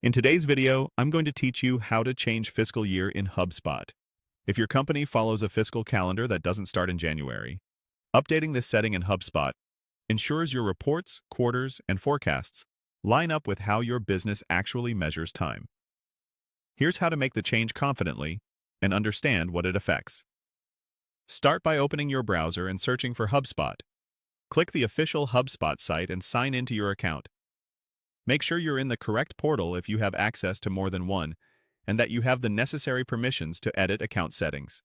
In today's video, I'm going to teach you how to change fiscal year in HubSpot. If your company follows a fiscal calendar that doesn't start in January, updating this setting in HubSpot ensures your reports, quarters, and forecasts line up with how your business actually measures time. Here's how to make the change confidently and understand what it affects. Start by opening your browser and searching for HubSpot. Click the official HubSpot site and sign into your account. Make sure you're in the correct portal if you have access to more than one, and that you have the necessary permissions to edit account settings.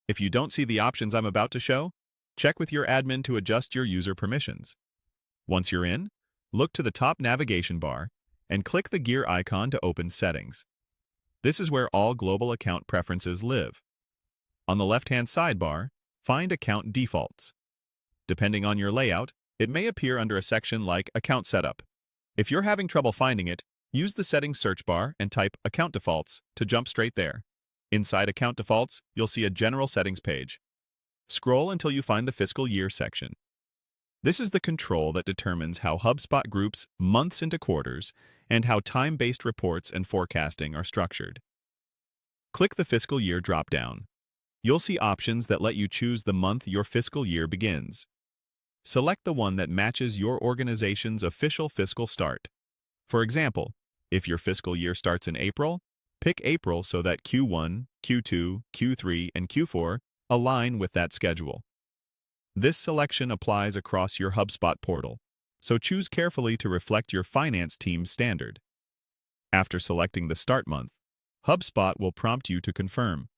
If you don't see the options I'm about to show, check with your admin to adjust your user permissions. Once you're in, look to the top navigation bar and click the gear icon to open Settings. This is where all global account preferences live. On the left-hand sidebar, find Account Defaults. Depending on your layout, it may appear under a section like Account Setup. If you're having trouble finding it, use the Settings search bar and type Account Defaults to jump straight there. Inside Account Defaults, you'll see a General Settings page. Scroll until you find the Fiscal Year section. This is the control that determines how HubSpot groups months into quarters and how time-based reports and forecasting are structured. Click the Fiscal Year drop-down. You'll see options that let you choose the month your fiscal year begins. Select the one that matches your organization's official fiscal start. For example, if your fiscal year starts in April, pick April so that Q1, Q2, Q3, and Q4 align with that schedule. This selection applies across your HubSpot portal, so choose carefully to reflect your finance team's standard. After selecting the start month, HubSpot will prompt you to confirm.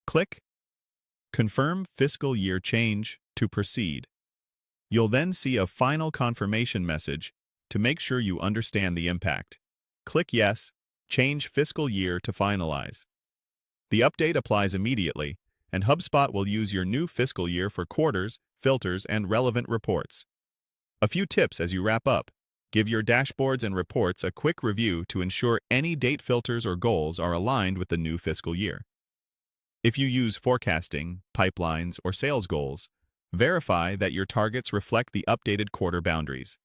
Click Confirm Fiscal Year Change to proceed. You'll then see a final confirmation message to make sure you understand the impact. Click Yes, Change Fiscal Year to finalize. The update applies immediately, and HubSpot will use your new fiscal year for quarters, filters, and relevant reports. A few tips as you wrap up. Give your dashboards and reports a quick review to ensure any date filters or goals are aligned with the new fiscal year. If you use forecasting, pipelines, or sales goals, verify that your targets reflect the updated quarter boundaries.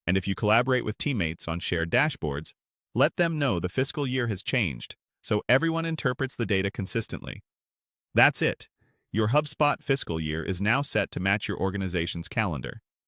And if you collaborate with teammates on shared dashboards, let them know the fiscal year has changed, so everyone interprets the data consistently. That's it. Your HubSpot fiscal year is now set to match your organization's calendar.